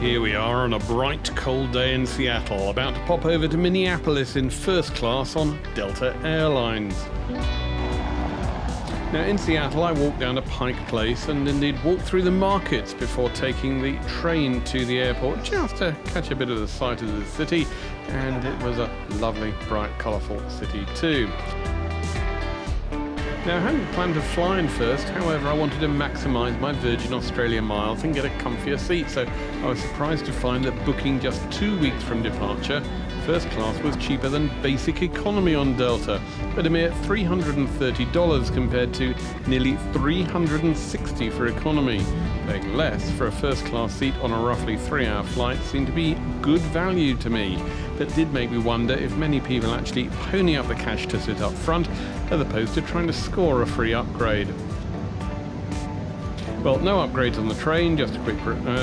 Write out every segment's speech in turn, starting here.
Here we are on a bright, cold day in Seattle, about to pop over to Minneapolis in first class on Delta Airlines. Now in Seattle, I walked down to Pike Place and indeed walked through the markets before taking the train to the airport just to catch a bit of the sight of the city, and it was a lovely, bright, colourful city too. Now, I hadn't planned to fly in first, however, I wanted to maximise my Virgin Australia miles and get a comfier seat, so I was surprised to find that booking just 2 weeks from departure, first class was cheaper than basic economy on Delta, at a mere $330 compared to nearly $360 for economy. Paying less for a first class seat on a roughly 3-hour flight seemed to be good value to me, but did make me wonder if many people actually pony up the cash to sit up front as opposed to trying to score a free upgrade. Well, no upgrades on the train, just a quick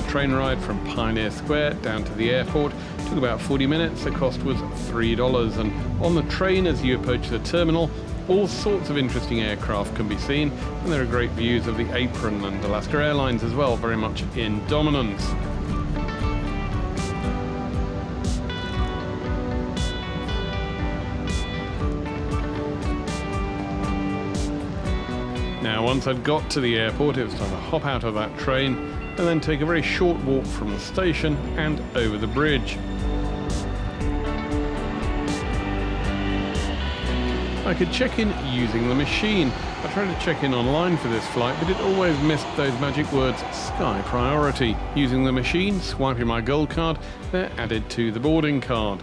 train ride from Pioneer Square down to the airport. Took about 40 minutes, the cost was $3, and on the train as you approach the terminal, all sorts of interesting aircraft can be seen, and there are great views of the Apron and Alaska Airlines as well, very much in dominance. Now, once I'd got to the airport, it was time to hop out of that train and then take a very short walk from the station and over the bridge. I could check in using the machine. I tried to check in online for this flight, but it always missed those magic words, Sky Priority. Using the machine, swiping my gold card, they're added to the boarding card.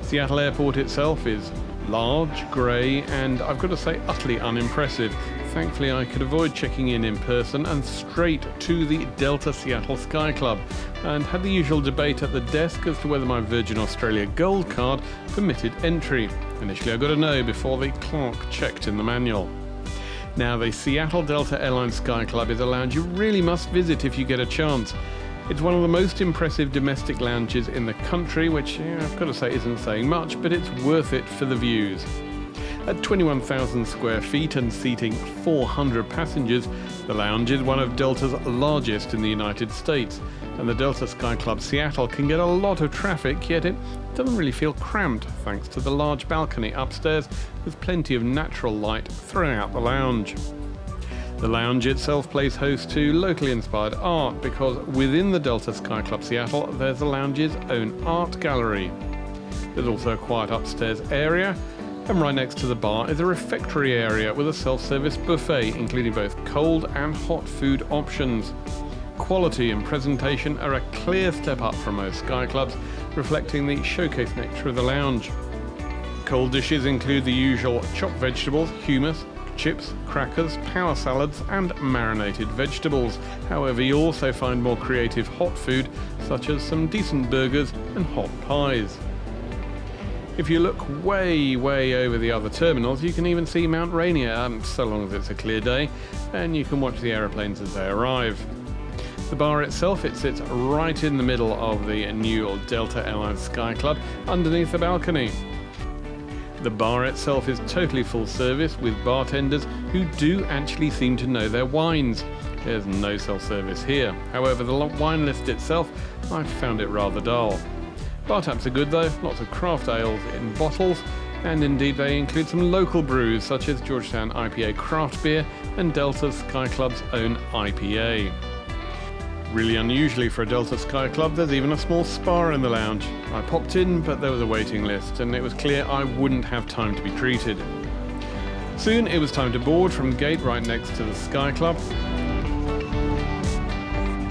Seattle Airport itself is large, grey, and I've got to say utterly unimpressive. Thankfully I could avoid checking in person and straight to the Delta Seattle Sky Club, and had the usual debate at the desk as to whether my Virgin Australia Gold card permitted entry. Initially I got a no before the clerk checked in the manual. Now, the Seattle Delta Airlines Sky Club is a lounge you really must visit if you get a chance. It's one of the most impressive domestic lounges in the country, which I've got to say isn't saying much, but it's worth it for the views. At 21,000 square feet and seating 400 passengers, the lounge is one of Delta's largest in the United States, and the Delta Sky Club Seattle can get a lot of traffic, yet it doesn't really feel cramped thanks to the large balcony upstairs with plenty of natural light throughout the lounge. The lounge itself plays host to locally inspired art because within the Delta Sky Club Seattle there's the lounge's own art gallery. There's also a quiet upstairs area, and right next to the bar is a refectory area with a self-service buffet including both cold and hot food options. Quality and presentation are a clear step up from most Sky Clubs, reflecting the showcase nature of the lounge. Cold dishes include the usual chopped vegetables, hummus, chips, crackers, power salads and marinated vegetables. However, you'll also find more creative hot food such as some decent burgers and hot pies. If you look way over the other terminals, you can even see Mount Rainier, so long as it's a clear day, and you can watch the aeroplanes as they arrive. The bar itself, it sits right in the middle of the new Delta Airlines Sky Club, underneath the balcony. The bar itself is totally full service with bartenders who do actually seem to know their wines. There's no self-service here. However, the wine list itself, I found it rather dull. Bar taps are good though, lots of craft ales in bottles, and indeed they include some local brews such as Georgetown IPA craft beer and Delta Sky Club's own IPA. Really unusually for a Delta Sky Club, there's even a small spa in the lounge. I popped in, but there was a waiting list, and it was clear I wouldn't have time to be treated. Soon it was time to board from the gate right next to the Sky Club.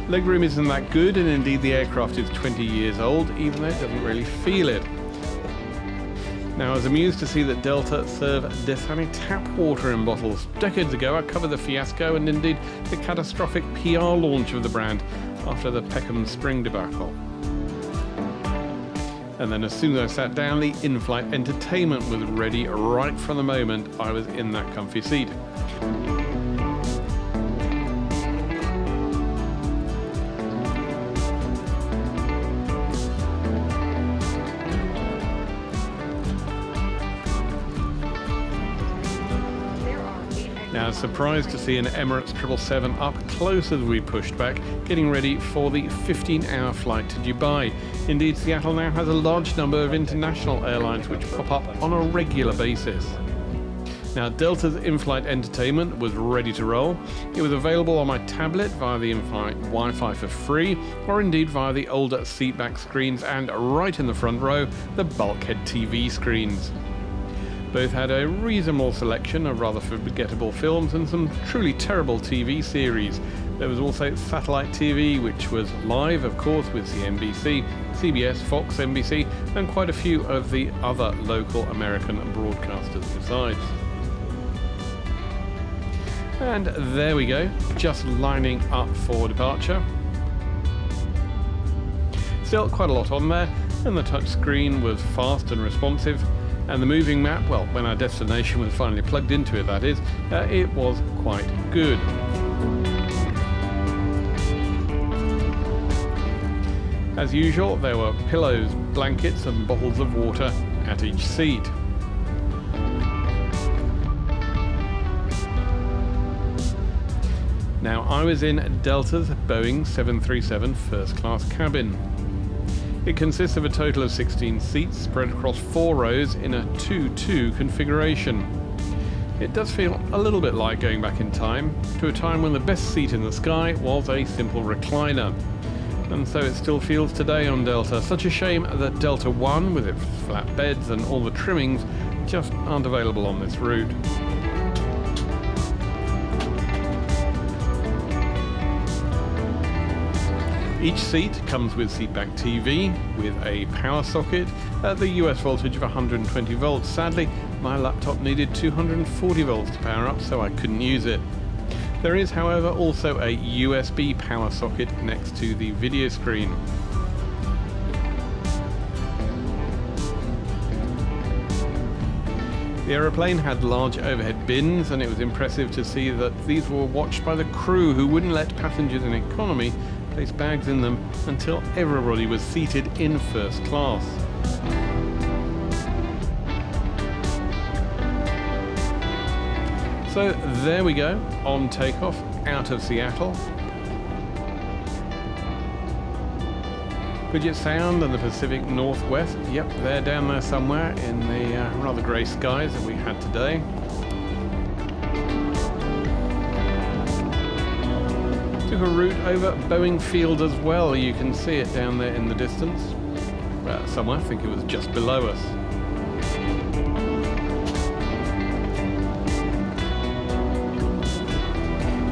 Legroom isn't that good, and indeed the aircraft is 20 years old, even though it doesn't really feel it. Now, I was amused to see that Delta serve Dasani tap water in bottles. Decades ago, I covered the fiasco and indeed the catastrophic PR launch of the brand after the Peckham Spring debacle. And then as soon as I sat down, the in-flight entertainment was ready right from the moment I was in that comfy seat. Now, was surprised to see an Emirates 777 up close as we pushed back, getting ready for the 15-hour flight to Dubai. Indeed, Seattle now has a large number of international airlines which pop up on a regular basis. Now, Delta's in-flight entertainment was ready to roll. It was available on my tablet via the in-flight Wi-Fi for free, or indeed via the older seatback screens and, right in the front row, the bulkhead TV screens. Both had a reasonable selection of rather forgettable films and some truly terrible TV series. There was also satellite TV, which was live, of course, with CNBC, CBS, Fox, NBC, and quite a few of the other local American broadcasters besides. And there we go, just lining up for departure. Still quite a lot on there, and the touchscreen was fast and responsive. And the moving map, well, when our destination was finally plugged into it, that is, it was quite good. As usual, there were pillows, blankets and bottles of water at each seat. Now, I was in Delta's Boeing 737 first class cabin. It consists of a total of 16 seats spread across 4 rows in a 2-2 configuration. It does feel a little bit like going back in time, to a time when the best seat in the sky was a simple recliner. And so it still feels today on Delta. Such a shame that Delta One, with its flat beds and all the trimmings, just aren't available on this route. Each seat comes with seatback TV with a power socket at the US voltage of 120 volts. Sadly, my laptop needed 240 volts to power up, so I couldn't use it. There is, however, also a USB power socket next to the video screen. The aeroplane had large overhead bins, and it was impressive to see that these were watched by the crew, who wouldn't let passengers in economy place bags in them until everybody was seated in first class. So there we go, on takeoff out of Seattle. Puget Sound and the Pacific Northwest, yep, they're down there somewhere in the rather grey skies that we had today. Took a route over Boeing Field as well. You can see it down there in the distance. Somewhere, I think it was just below us.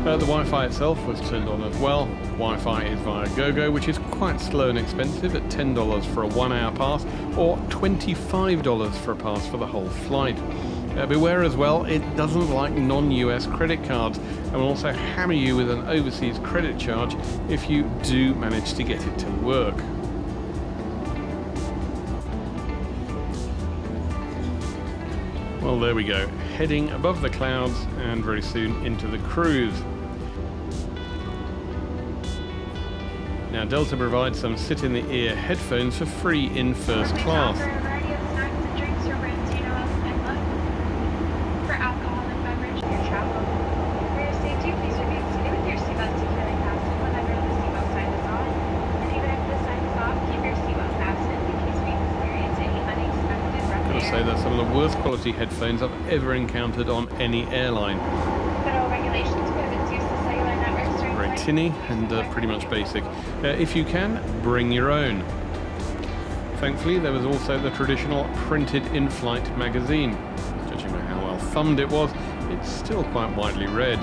The Wi-Fi itself was turned on as well. Wi-Fi is via GoGo, which is quite slow and expensive at $10 for a 1-hour pass, or $25 for a pass for the whole flight. Beware as well, it doesn't like non-US credit cards, and will also hammer you with an overseas credit charge if you do manage to get it to work. Well, there we go, heading above the clouds and very soon into the cruise. Now, Delta provides some sit-in-the-ear headphones for free in first class. So they're some of the worst quality headphones I've ever encountered on any airline. Federal regulations prohibits use of cellular networks during very tinny and pretty much basic. If you can, bring your own. Thankfully, there was also the traditional printed in-flight magazine. Judging by how well thumbed it was, it's still quite widely read.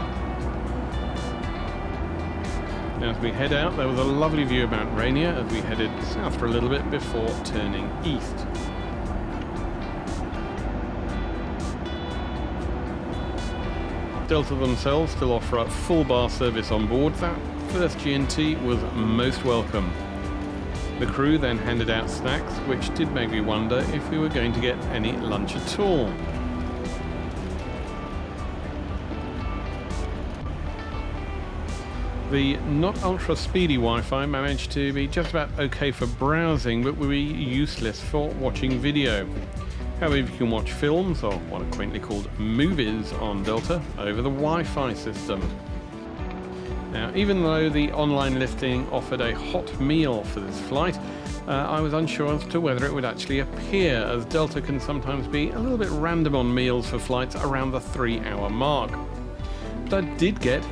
Now, as we head out, there was a lovely view of Mount Rainier as we headed south for a little bit before turning east. Delta themselves still offer a full bar service on board. That first G&T was most welcome. The crew then handed out snacks, which did make me wonder if we were going to get any lunch at all. The not ultra speedy Wi-Fi managed to be just about okay for browsing, but would be useless for watching video. However, you can watch films, or what are quaintly called movies, on Delta over the Wi-Fi system. Now, even though the online listing offered a hot meal for this flight, I was unsure as to whether it would actually appear, as Delta can sometimes be a little bit random on meals for flights around the 3-hour mark. But I did get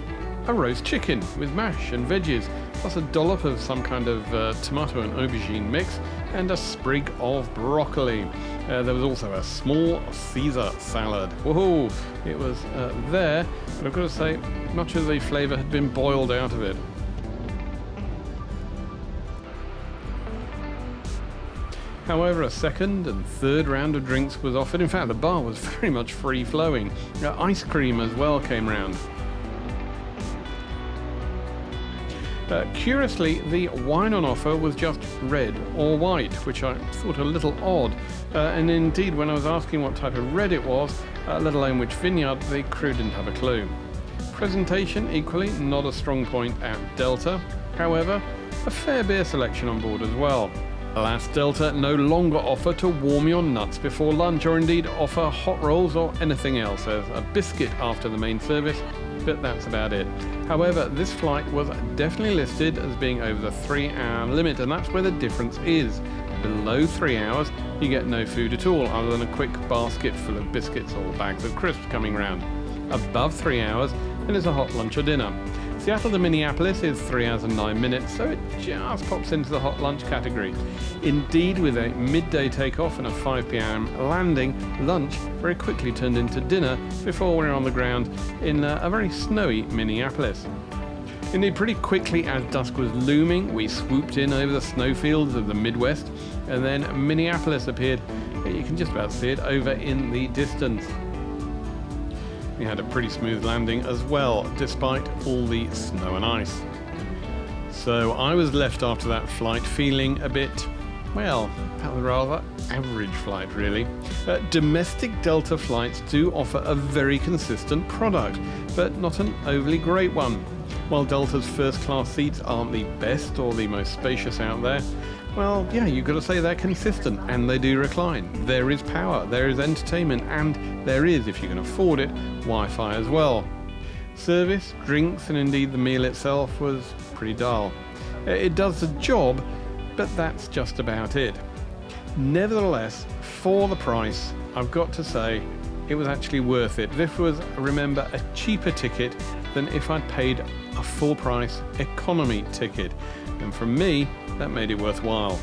a roast chicken with mash and veggies, plus a dollop of some kind of tomato and aubergine mix, and a sprig of broccoli. There was also a small Caesar salad. Whoa, it was there, but I've got to say, much of the flavour had been boiled out of it. However, a second and third round of drinks was offered. In fact, the bar was very much free-flowing. Ice cream as well came round. Curiously, the wine on offer was just red or white, which I thought a little odd. And indeed, when I was asking what type of red it was, let alone which vineyard, the crew didn't have a clue. Presentation, equally, not a strong point at Delta. However, a fair beer selection on board as well. Alas, Delta no longer offer to warm your nuts before lunch, or indeed offer hot rolls or anything else. There's a biscuit after the main service, but that's about it. However, this flight was definitely listed as being over the 3-hour limit, and that's where the difference is. Below 3 hours, you get no food at all, other than a quick basket full of biscuits or bags of crisps coming round. Above 3 hours, then it's a hot lunch or dinner. Seattle to Minneapolis is 3 hours and 9 minutes, so it just pops into the hot lunch category. Indeed, with a midday takeoff and a 5 p.m. landing, lunch very quickly turned into dinner before we were on the ground in a very snowy Minneapolis. Indeed, pretty quickly as dusk was looming, we swooped in over the snowfields of the Midwest, and then Minneapolis appeared. You can just about see it over in the distance. We had a pretty smooth landing as well, despite all the snow and ice. So I was left after that flight feeling a bit, well, that was a rather average flight really. Domestic Delta flights do offer a very consistent product, but not an overly great one. While Delta's first class seats aren't the best or the most spacious out there, well, yeah, you've got to say they're consistent, and they do recline. There is power, there is entertainment, and there is, if you can afford it, Wi-Fi as well. Service, drinks, and indeed the meal itself was pretty dull. It does the job, but that's just about it. Nevertheless, for the price, I've got to say, it was actually worth it. This was, remember, a cheaper ticket than if I'd paid a full price economy ticket. And for me, that made it worthwhile.